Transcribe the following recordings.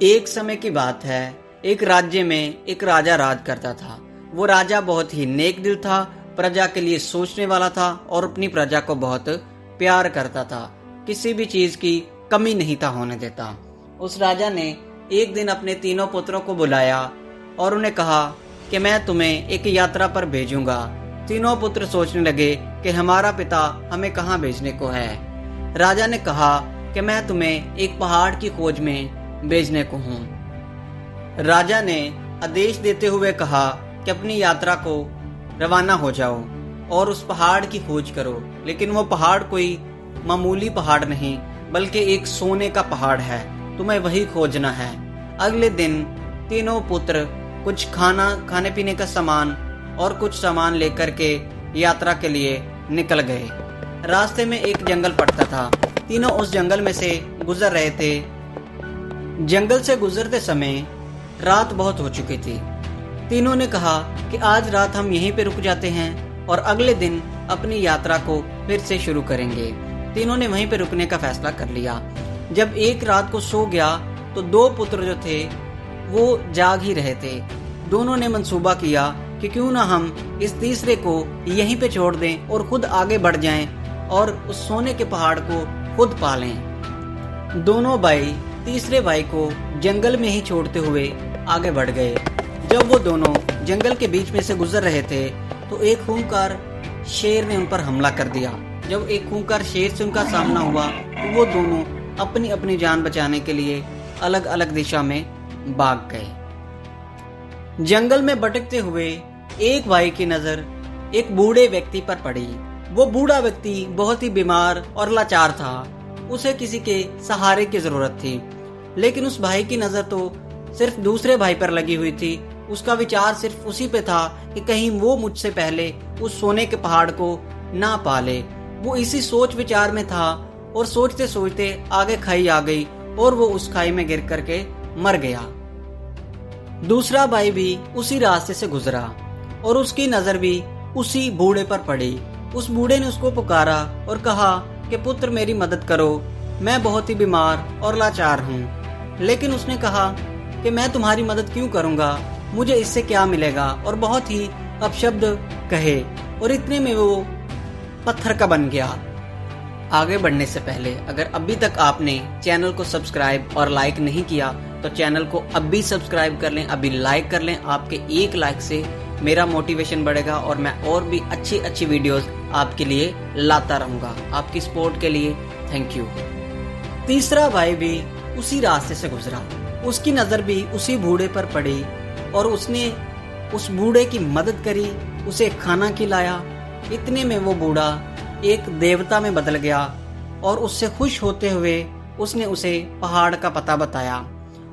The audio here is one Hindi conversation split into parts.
एक समय की बात है, एक राज्य में एक राजा राज करता था। वो राजा बहुत ही नेक दिल था, प्रजा के लिए सोचने वाला था और अपनी प्रजा को बहुत प्यार करता था। किसी भी चीज की कमी नहीं था होने देता। उस राजा ने एक दिन अपने तीनों पुत्रों को बुलाया और उन्हें कहा कि मैं तुम्हें एक यात्रा पर भेजूंगा। तीनों पुत्र सोचने लगे कि हमारा पिता हमें कहाँ भेजने को है। राजा ने कहा कि मैं तुम्हें एक पहाड़ की खोज में भेजने को हूँ। राजा ने आदेश देते हुए कहा कि अपनी यात्रा को रवाना हो जाओ और उस पहाड़ की खोज करो। लेकिन वो पहाड़ कोई मामूली पहाड़ नहीं, बल्कि एक सोने का पहाड़ है। तुम्हें वही खोजना है। अगले दिन तीनों पुत्र कुछ खाने पीने का सामान और कुछ सामान लेकर के यात्रा के लिए निकल गए। रास्ते में एक जंगल पड़ता था। तीनों उस जंगल में से गुजर रहे थे। जंगल से गुजरते समय रात बहुत हो चुकी थी। तीनों ने कहा कि आज रात हम यहीं पे रुक जाते हैं और अगले दिन अपनी यात्रा को फिर से शुरू करेंगे। तीनों ने वहीं पे रुकने का फैसला कर लिया। जब एक रात को सो गया तो दो पुत्र जो थे वो जाग ही रहे थे। दोनों ने मंसूबा किया कि क्यों ना हम इस तीसरे को यहीं पे छोड़ दें और खुद आगे बढ़ जाएं और उस सोने के पहाड़ को खुद पालें। दोनों भाई तीसरे भाई को जंगल में ही छोड़ते हुए आगे बढ़ गए। जब वो दोनों जंगल के बीच में से गुजर रहे थे तो एक खूंखार शेर ने उन पर हमला कर दिया। जब एक खूंखार शेर से उनका सामना हुआ तो वो दोनों अपनी अपनी जान बचाने के लिए अलग अलग दिशा में भाग गए। जंगल में भटकते हुए एक भाई की नजर एक बूढ़े व्यक्ति पर पड़ी। वो बूढ़ा व्यक्ति बहुत ही बीमार और लाचार था। उसे किसी के सहारे की जरूरत थी। लेकिन उस भाई की नजर तो सिर्फ दूसरे भाई पर लगी हुई थी। उसका विचार सिर्फ उसी पे था कि कहीं वो मुझसे पहले उस सोने के पहाड़ को ना पाले। वो इसी सोच विचार में था और सोचते सोचते आगे खाई आ गई और वो उस खाई में गिर करके मर गया। दूसरा भाई भी उसी रास्ते से गुजरा और उसकी नजर भी उसी बूढ़े पर पड़ी। उस बूढ़े ने उसको पुकारा और कहा कि पुत्र मेरी मदद करो, मैं बहुत ही बीमार और लाचार हूँ। लेकिन उसने कहा कि मैं तुम्हारी मदद क्यों करूँगा, मुझे इससे क्या मिलेगा, और बहुत ही अपशब्द कहे और इतने में वो पत्थर का बन गया। आगे बढ़ने से पहले अगर अभी तक आपने चैनल को सब्सक्राइब और लाइक नहीं किया तो चैनल को अभी सब्सक्राइब कर लें, अभी लाइक कर लें। आपके एक लाइक से मेरा मोटिवेशन बढ़ेगा और मैं और भी अच्छी अच्छी वीडियोस आपके लिए लाता रहूंगा। आपकी सपोर्ट के लिए थैंक यू। तीसरा भाई भी उसी रास्ते से गुजरा। उसकी नजर भी उसी बूढ़े पर पड़ी और उसने उस बूढ़े की मदद करी, उसे खाना खिलाया। इतने में वो बूढ़ा एक देवता में बदल गया और उससे खुश होते हुए उसने उसे पहाड़ का पता बताया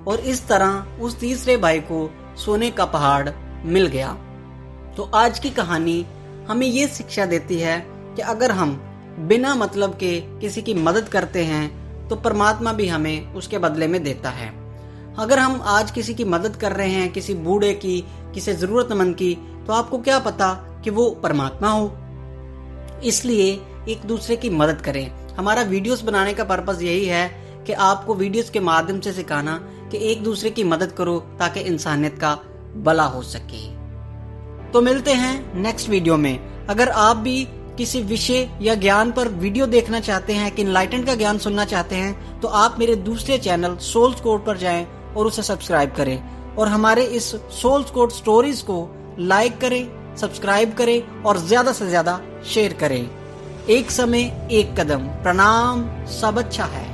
और इस तरह उस तीसरे भाई को सोने का पहाड़ मिल गया। तो आज की कहानी हमें ये शिक्षा देती है कि अगर हम बिना मतलब के किसी की मदद करते हैं तो परमात्मा भी हमें उसके बदले में देता है। अगर हम आज किसी की मदद कर रहे हैं, किसी बूढ़े की, किसी जरूरतमंद की, तो आपको क्या पता कि वो परमात्मा हो। इसलिए एक दूसरे की मदद करें। हमारा वीडियोस बनाने का पर्पस यही है कि आपको वीडियोस के माध्यम से सिखाना कि एक दूसरे की मदद करो ताकि इंसानियत का भला हो सके। तो मिलते हैं नेक्स्ट वीडियो में। अगर आप भी किसी विषय या ज्ञान पर वीडियो देखना चाहते हैं, कि इनलाइटेंड का ज्ञान सुनना चाहते हैं, तो आप मेरे दूसरे चैनल सोल्स कोड पर जाएं और उसे सब्सक्राइब करें और हमारे इस सोल्स कोड स्टोरीज को लाइक करें, सब्सक्राइब करें और ज्यादा से ज्यादा शेयर करें। एक समय एक कदम। प्रणाम, सब अच्छा है।